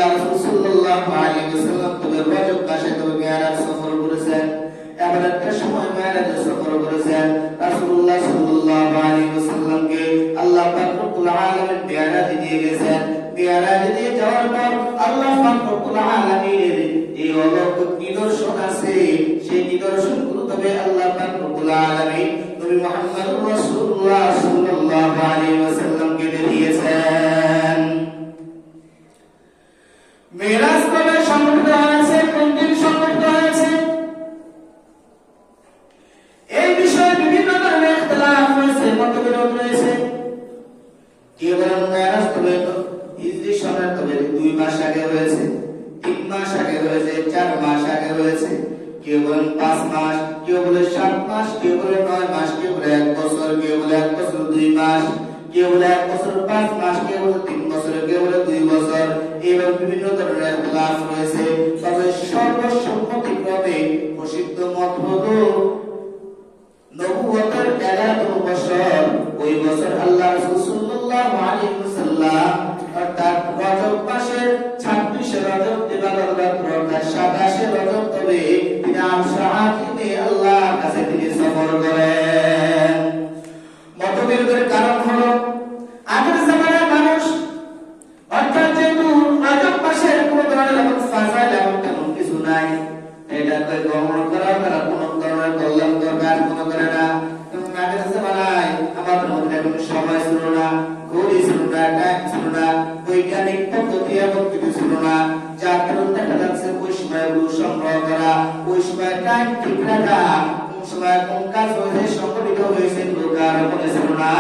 আল্লাহ রাসূল সাল্লাল্লাহু আলাইহি ওয়াসাল্লাম তবে রজব মাসে তবে মিরাজ সফর করেছেন। এমন একটা সময় মিরাজ সফর করেছেন রাসূলুল্লাহ সাল্লাল্লাহু আলাইহি ওয়াসাল্লামকে আল্লাহ পাক রব্বুল আলামিন মিরাজ দিয়ে গেছেন। মিরাজ দিয়ে যাওয়ার পর আল্লাহ পাক রব্বুল আলামিনের এই অলৌকিক নিদর্শন আছে, সেই নিদর্শনগুলো তবে আল্লাহ পাক রব্বুল আলামিন নবী মুহাম্মদুর রাসূলুল্লাহ সাল্লাল্লাহু আলাইহি ওয়াসাল্লামকে দিয়েছেন। মিরাজ কবে সংঘটিত হয়েছে, কোন দিন সংঘটিত হয়েছে, এই বিষয়ে বিভিন্ন ধরনের ইখতিলাফ হয়েছে, মতবিরোধ রয়েছে। কেউ বলেন মিরাজ তবে হিজরি সনের তবে 2 মাস আগে হয়েছে, 3 মাস আগে হয়েছে, 4 মাস আগে হয়েছে। কেউ বলেন 5 মাস, কেউ বলে 7 মাস, কেউ বলে 9 মাস, কেউ বলে 1 বছর, কেউ বলে 1 বছর 2 মাস, কেউ বলে 1 বছর 5 মাস, কেউ বলে 3 বছর, কেউ বলে 2 বছর। এবং বিভিন্ন ধরনের ইখতিলাফ রয়েছে। তবে সর্বসম্মতিক্রমে প্রসিদ্ধ মত হলো নবুয়তের 11তম বছর, ওই বছর আল্লাহ রাসূল সাল্লাল্লাহু আলাইহি ওয়াসাল্লাম অর্থাৎ রজব মাসের 26 রজব দিবাগত রাত্র অর্থাৎ 27 রজব তবে তিনি আরশে আল্লাহর কাছে তিনি সফর করেন। মতবিরোধের কারণ হলো আগের জামানার মানুষ অর্থাৎ যেহেতু রজব মাসের কোন ধরনের এমন ফাজাইল এমন তেমন কিছু নাই, এটাকে গ্রহণ করা তারা কোন ধরনের কল্যাণ দরকার মনে করে না। এবং আগের জামানায় আমাদের মধ্যে কোনো সময় ছিল না, ঘড়ি ছিল না, টাইম ছিল না, বৈজ্ঞানিক পদ্ধতি এমন কিছু ছিল না, যার কারণে দেখা যাচ্ছে ওই সময়গুলো সংগ্রহ করা, ওই সময় টাইম ঠিক রাখা, কোন সময় কোন কাজ হয়েছে সংঘটিত হয়েছে লোকার মনে ছিল না,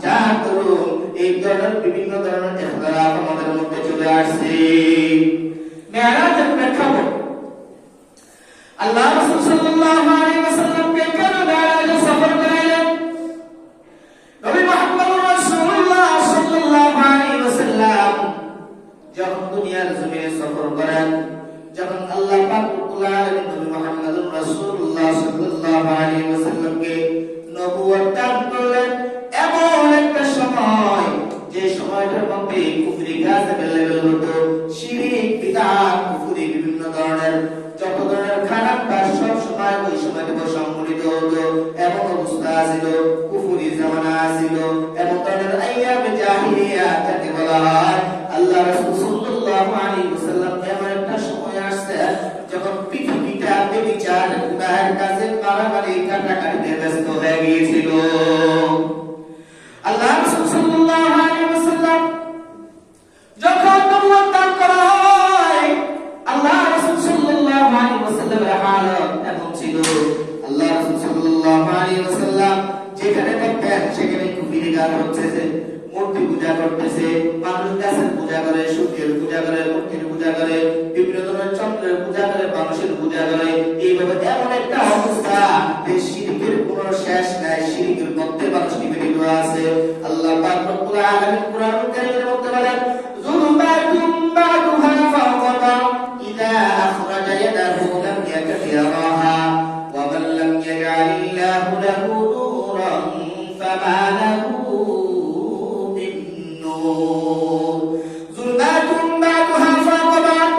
যার দরুন এই ধরনের বিভিন্ন ধরনের ইখতিলাফ আমাদের মধ্যে চলে আসছে। মিরাজের প্রেক্ষাপট আল্লাহ রাসূল সাল্লাল্লাহু আলাইহি ওয়াসাল্লামকে কেন মিরাজে সফর করাইলেন? নবী মুহাম্মদ রাসূলুল্লাহ সাল্লাল্লাহু আলাইহি ওয়াসাল্লাম যখন দুনিয়ার জমিনে সফর করেন, যখন আল্লাহ পাক রব্বুল আলামিন নবী মুহাম্মদ রাসূলুল্লাহ সাল্লাল্লাহু আলাইহি ওয়াসাল্লামকে নবুয়ত দান করলেন, এমন একটা সময় যে সময়টার মধ্যে কুফরি কাজ अवेलेबल হতো, শিরক বিদআত কুফরি বিভিন্ন ধরনের যত ধরনের খারাপ কাজ সব সময় ওই সময়তে সংঘটিত হতো। এমন অবস্থা ছিল, কুফরি জামানা ছিল, এমন ধরনের আইয়ামে জাহিলিয়া যাকে বলা হয়। আল্লাহ রাসূল সাল্লাল্লাহু আলাইহি ওয়াসাল্লাম এমন একটা সময় আসছে যখন পৃথিবীটা বেবিচার গুনাহের কাছে মারামারি কাটাকাটিতে ব্যস্ত হয়ে গিয়েছিল। আল্লাহ রাসূল সাল্লাল্লাহু আলাইহি ওয়াসাল্লাম যখন নবুয়ত দান করা হয়, আল্লাহ রাসূল সাল্লাল্লাহু আলাইহি ওয়াসাল্লামের হালত এমন ছিল, আল্লাহ রাসূল সাল্লাল্লাহু আলাইহি ওয়াসাল্লাম যেখানে দেখতেন সেখানে কুফরি কাজ হচ্ছে, মূর্তি পূজা করতেছে, মানুষ গাছের পূজা করে, সূর্যের পূজা করে, মূর্তির পূজা করে, বিভিন্ন ধরনের চন্দ্রের পূজা করে, মানুষের পূজা করে। এইভাবে এমন একটা অবস্থা যে শিরকের কোনো শেষ নাই, শিরকের মধ্যে মানুষ নিবেদিত আছে। আল্লাহ পাক রব্বুল আলামিন কুরআনুল কারীমের মধ্যে বলেন, যুলুমাতুম বা'দুহা ফাওকা বা'দ ইযা আখরাজা ইয়াদাহু লাম ইয়াকাদ ইয়ারাহা ওয়া মান লাম ইয়াজআলিল্লাহু লাহু নূরান ফামা লাহু মিন নূর। যুলুমাতুম বা'দুহা ফাওকা বা'দ,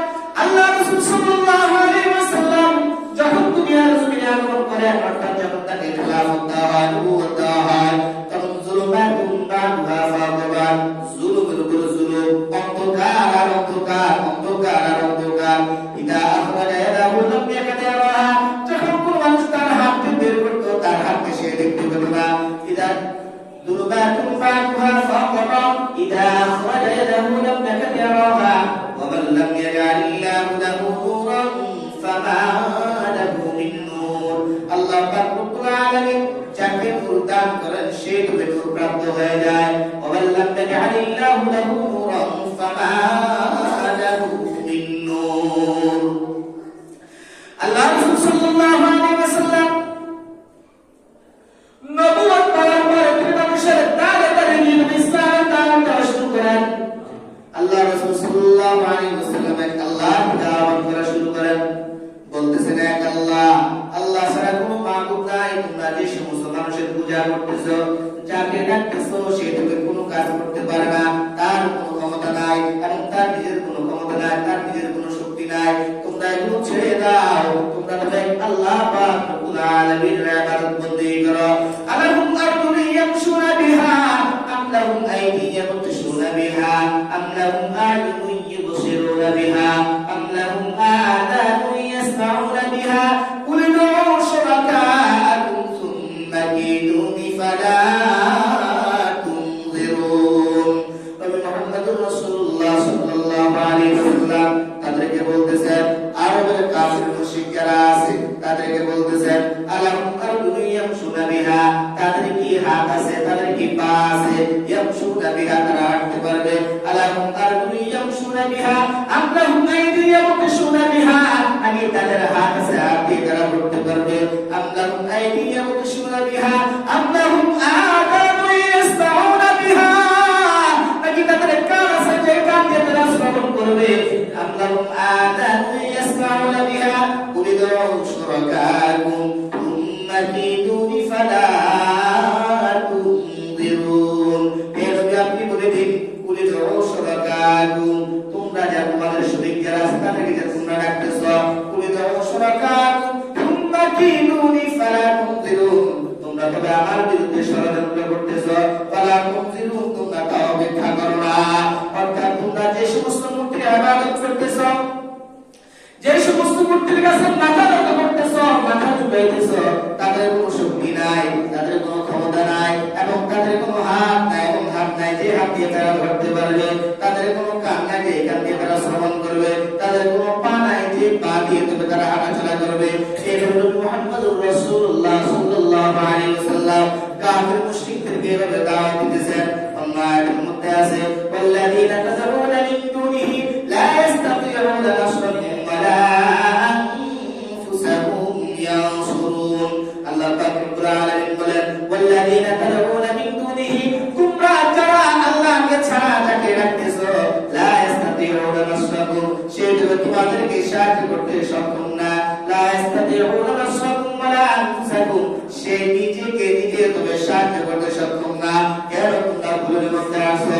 আল্লাহ রাসূল সাল্লাল্লাহু আলাইহি ওয়াসাল্লাম যখন দুনিয়ার জমিনে আগমন করেন, অর্থাৎ যখন তাকে খেলাফত দেওয়া হয়, নবুয়ত দেওয়া হয়, তখন যুলুমাতুম বা'দুহা ফাওকা বা'দ, জুলুমের উপর জুলুম, অন্ধকার আর অন্ধকার, অন্ধকার আর অন্ধকার। ইদা আখরাজা ইয়াদাহু লাম ইয়াকাদ ইয়ারাহা, যখন কোন মানুষ তার হাত বের করত, তার হাতকে সে দেখতে পেত না। ইদা যুলুমাতুম বা'দুহা ফাওকা বা'দ ইদা আখরাজা ইয়াদাহু লাম ইয়াকাদ ইয়ারাহা ওয়া মান লাম ইয়াজআলিল্লাহু লাহু নূরান ফামা লাহু মিন নূর। আল্লাহ পাক রব্বুল আলামিন যাকে নূর দান করেন সে তবে নূর প্রাপ্ত হয়ে যায়। ওয়া মান লাম ইয়াজআলিল্লাহু লাহু নূরান ফামা লাহু মিন নূর। আল্লাহ রাসূল সাল্লাল্লাহু আলাইহি ওয়াসাল্লাম নবুয়ত পাওয়ার পরে তিনি মানুষের দাঁড়ে দাঁড়ে নিয়ে ইসলামের দাওয়াত দেওয়া শুরু করেন। আল্লাহ রাসূল সাল্লাল্লাহু আলাইহি ওয়াসাল্লাম এক আল্লাহর দাওয়াত করা শুরু করেন, বলতেছেন এক আল্লাহ, আল্লাহ ছাড়া কোনো মাবুদ নাই। তোমরা যে সমস্ত মানুষের পূজা করতেছো, যাকে ডাকতেছো সে তোকে কোনো কাজ করতে পারে না, তার কোনো ক্ষমতা নাই এবং তার নিজের কোনো ক্ষমতা ক্ষমতা নাই, তার নিজের কোনো শক্তি নাই। তোমরা এগুলো ছেড়ে দাও, তোমরা তবে আল্লাহ পাক রব্বুল আলামিনের ইবাদত বন্দেগি করো। আলাহুম আরজুলুন ইয়ামশুনা বিহা আম লাহুম আইদিন ইয়াবতিশুনা বিহা আম লাহুম আ'য়ুনুন ইউবসিরুনা বিহা আম লাহুম আযানুন ইয়াসমাউনা বিহা কুল উদউ শুরাকাআকুম সুম্মা কিদুনি ফালা তুনযিরুন। নবী মুহাম্মদুর রাসূলুল্লাহ সাল্লাল্লাহু আলাইহি ওয়াসাল্লাম তাদেরকে বলতেছেন, আরবের কাফির মুশরিক যারা আছে তাদেরকে বলতেছেন, আলাহুম আরজুলুন ইয়ামশুনা বিহা, তাদের কি হাত আছে, তাদের কি পা আছে, ইয়ামশুনা বিহা, তারা হাঁটতে পারবে। আলাহুম আরজুলুন ইয়ামশুনা বিহা আম লাহুম আইদিন ইয়াবতিশুনা বিহা, নাকি তাদের হাত আছে, হাত দিয়ে তারা করতে পারবে। আম লাহুম আইদিন ইয়াবতিশুনা বিহা আম লাহুম আযানুন ইয়াসমাউনা বিহা, নাকি তাদের কান আছে, যে কান দিয়ে তারা শ্রবণ করবে। আম লাহুম আযানুন ইয়াসমাউনা বিহা কুল উদউ শুরাকাআকুম সুম্মা কিদুনি ফালা তুনযিরুন। হে নবী, আপনি বলে দিন, কুল উদউ শুরাকাআকুম, তোমরা যা তোমাদের শরীক যারা আছে তাদেরকে যে তোমরা ডাকতেছো, কুল উদউ শুরাকাআকুম সুম্মা কিদুনি ফালা তুনযিরুন, তোমরা তবে আমার বিরুদ্ধে ষড়যন্ত্র করতেছো, ফালা তুনযিরুন, তোমরা তা অপেক্ষা করো না। অর্থাৎ তোমরা যে সমস্ত মূর্তির ইবাদত করতেছো, যে সমস্ত মূর্তির কাছে মাথা নত করতেছো, মাথা ঝুঁকাইতেছো, তাদের কোনো শক্তি নাই, তাদের কোনো ক্ষমতা নাই, এবং তাদের কোনো হাত নাই, এবং হাত নাই যে হাত দিয়ে তারা ধরতে পারবে, তাদের কোনো কান নাই যে কান দিয়ে তারা শ্রবণ করবে, তাদের কোনো পা নাই যে পা দিয়ে তবে তারা হাঁটাচলা করবে। এই হলো মুহাম্মদুর রাসূলুল্লাহ সাল্লাল্লাহু আলাইহি ওয়াসাল্লাম কাফির মুশরিকদেরকে এভাবে দাওয়াত দিতেছেন। আয়াতের মধ্যে আছে, ওয়াল্লাযীনা তাদউনা মিন দুনিহি লা ইস্তাতিউনা নাসরাকুম ওয়ালা আনফুসাহুম ইয়ানসুরুন। আল্লাহ পাক রব্বুল আলামিন বলেন, ওয়াল্লাযীনা তাদউনা মিন দুনিহি, তোমরা যারা আল্লাহকে ছাড়া যাকে রাখতেছো, লা ইস্তাতিউনা নাসরাকুম, সে তোমাদেরকে সাহায্য করতে সক্ষম না। লা ইস্তাতিউনা নাসরাকুম ওয়ালা আনফুসাকুম, সে নিজেকে নিজে তবে সাহায্য করতে সক্ষম না। কেন তোমরা ভুলের মধ্যে আছো?